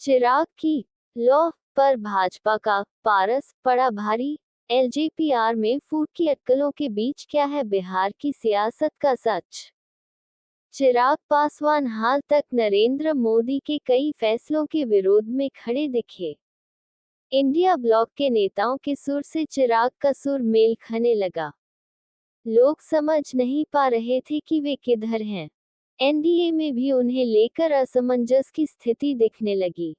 चिराग की लॉ पर भाजपा का पारस पड़ा भारी। एलजेपीआर में फूट की अटकलों के बीच क्या है बिहार की सियासत का सच। चिराग पासवान हाल तक नरेंद्र मोदी के कई फैसलों के विरोध में खड़े दिखे। इंडिया ब्लॉक के नेताओं के सुर से चिराग का सुर मेल खाने लगा। लोग समझ नहीं पा रहे थे कि वे किधर हैं। एनडीए में भी उन्हें लेकर असमंजस की स्थिति दिखने लगी।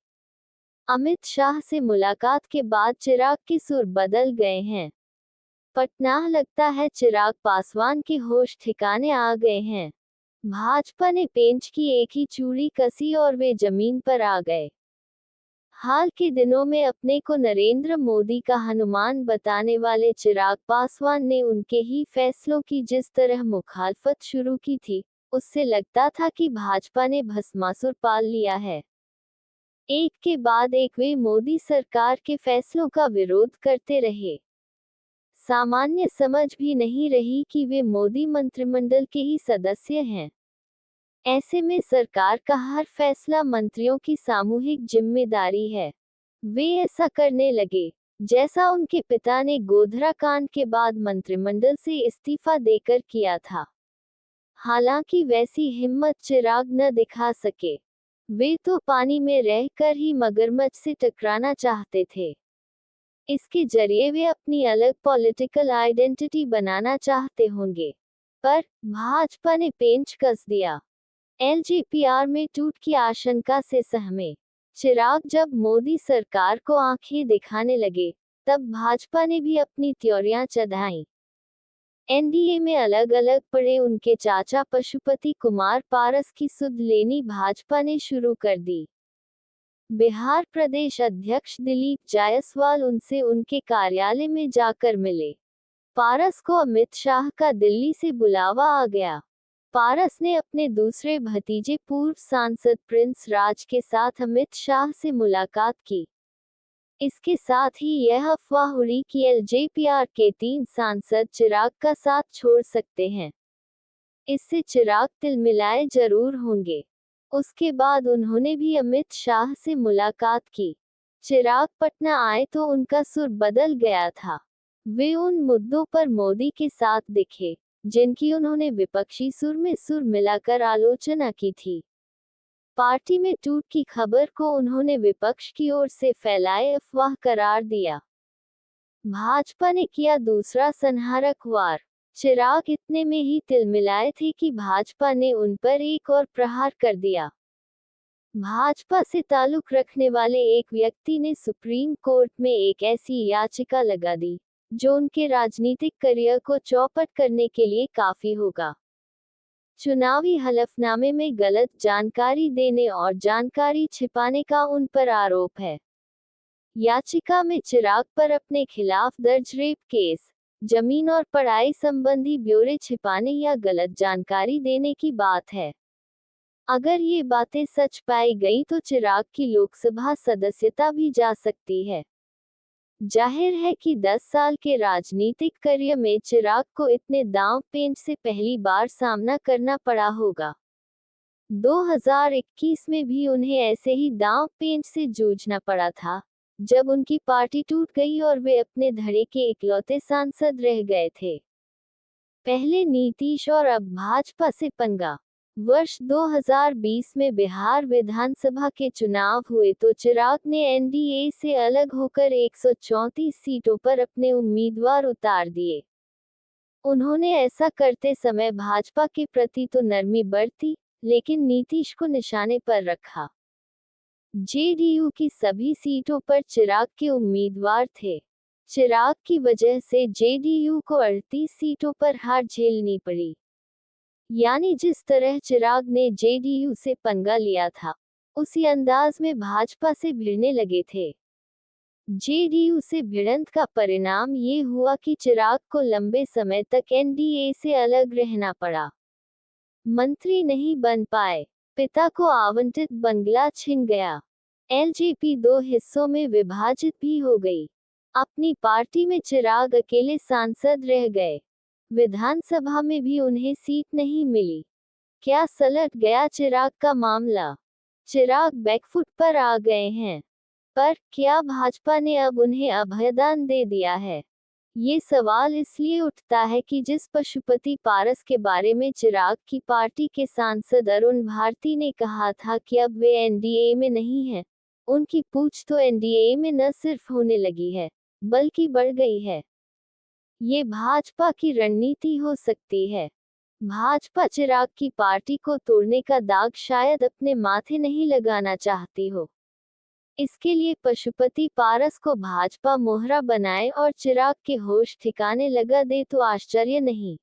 अमित शाह से मुलाकात के बाद चिराग के सुर बदल गए हैं। पटना लगता है चिराग पासवान के होश ठिकाने आ गए हैं। भाजपा ने पेंच की एक ही चूड़ी कसी और वे जमीन पर आ गए। हाल के दिनों में अपने को नरेंद्र मोदी का हनुमान बताने वाले चिराग पासवान ने उनके ही फैसलों की जिस तरह मुखालफत शुरू की थी, उससे लगता था कि भाजपा ने भस्मासुर पाल लिया है। एक के बाद एक वे मोदी सरकार के फैसलों का विरोध करते रहे। सामान्य समझ भी नहीं रही कि वे मोदी मंत्रिमंडल के ही सदस्य हैं। ऐसे में सरकार का हर फैसला मंत्रियों की सामूहिक जिम्मेदारी है। वे ऐसा करने लगे जैसा उनके पिता ने गोधरा कांड के बाद मंत्रिमंडल से इस्तीफा देकर किया था। हालांकि वैसी हिम्मत चिराग न दिखा सके। वे तो पानी में रहकर ही मगरमच्छ से टकराना चाहते थे। इसके जरिए वे अपनी अलग पॉलिटिकल आइडेंटिटी बनाना चाहते होंगे। पर भाजपा ने पेंच कस दिया। एलजेपीआर में टूट की आशंका से सहमे चिराग जब मोदी सरकार को आंखें दिखाने लगे, तब भाजपा ने भी अपनी त्योरियां चढ़ाईं। एनडीए में अलग अलग पड़े उनके चाचा पशुपति कुमार पारस की सुध लेनी भाजपा ने शुरू कर दी। बिहार प्रदेश अध्यक्ष दिलीप जायसवाल उनसे उनके कार्यालय में जाकर मिले। पारस को अमित शाह का दिल्ली से बुलावा आ गया। पारस ने अपने दूसरे भतीजे पूर्व सांसद प्रिंस राज के साथ अमित शाह से मुलाकात की। इसके साथ ही यह अफवाह उड़ी कि एलजेपीआर के 3 सांसद चिराग का साथ छोड़ सकते हैं। इससे चिराग तिलमिलाए जरूर होंगे। उसके बाद उन्होंने भी अमित शाह से मुलाकात की। चिराग पटना आए तो उनका सुर बदल गया था। वे उन मुद्दों पर मोदी के साथ दिखे जिनकी उन्होंने विपक्षी सुर में सुर मिलाकर आलोचना की थी। पार्टी में टूट की खबर को उन्होंने विपक्ष की ओर से फैलाए अफवाह करार दिया। भाजपा ने किया दूसरा संहारक वार। चिराग इतने में ही तिलमिलाए थे कि भाजपा ने उन पर एक और प्रहार कर दिया। भाजपा से ताल्लुक रखने वाले एक व्यक्ति ने सुप्रीम कोर्ट में एक ऐसी याचिका लगा दी जो उनके राजनीतिक करियर को चौपट करने के लिए काफी होगा। चुनावी हलफनामे में गलत जानकारी देने और जानकारी छिपाने का उन पर आरोप है। याचिका में चिराग पर अपने खिलाफ दर्ज रेप केस, जमीन और पढ़ाई संबंधी ब्यौरे छिपाने या गलत जानकारी देने की बात है। अगर ये बातें सच पाई गई तो चिराग की लोकसभा सदस्यता भी जा सकती है। जाहिर है कि 10 साल के राजनीतिक करियर में चिराग को इतने दांव पेंच से पहली बार सामना करना पड़ा होगा। 2021 में भी उन्हें ऐसे ही दांव पेंच से जूझना पड़ा था, जब उनकी पार्टी टूट गई और वे अपने धड़े के इकलौते सांसद रह गए थे। पहले नीतीश और अब भाजपा से पंगा। वर्ष 2020 में बिहार विधानसभा के चुनाव हुए तो चिराग ने एनडीए से अलग होकर 134 सीटों पर अपने उम्मीदवार उतार दिए। उन्होंने ऐसा करते समय भाजपा के प्रति तो नरमी बरती, लेकिन नीतीश को निशाने पर रखा। जेडीयू की सभी सीटों पर चिराग के उम्मीदवार थे। चिराग की वजह से जेडीयू को 38 सीटों पर हार झेलनी पड़ी। यानी जिस तरह चिराग ने जेडीयू से पंगा लिया था, उसी अंदाज में भाजपा से भिड़ने लगे थे। जेडीयू से भिड़ंत का परिणाम ये हुआ कि चिराग को लंबे समय तक एनडीए से अलग रहना पड़ा। मंत्री नहीं बन पाए। पिता को आवंटित बंगला छिन गया। एलजेपी 2 हिस्सों में विभाजित भी हो गई। अपनी पार्टी में चिराग अकेले सांसद रह गए। विधानसभा में भी उन्हें सीट नहीं मिली। क्या सलट गया चिराग का मामला? चिराग बैकफुट पर आ गए हैं। पर क्या भाजपा ने अब उन्हें अभयदान दे दिया है? ये सवाल इसलिए उठता है कि जिस पशुपति पारस के बारे में चिराग की पार्टी के सांसद अरुण भारती ने कहा था कि अब वे एनडीए में नहीं हैं, उनकी पूछ तो एनडीए में न सिर्फ होने लगी है, बल्कि बढ़ गई है। ये भाजपा की रणनीति हो सकती है। भाजपा चिराग की पार्टी को तोड़ने का दाग शायद अपने माथे नहीं लगाना चाहती हो। इसके लिए पशुपति पारस को भाजपा मोहरा बनाए और चिराग के होश ठिकाने लगा दे तो आश्चर्य नहीं।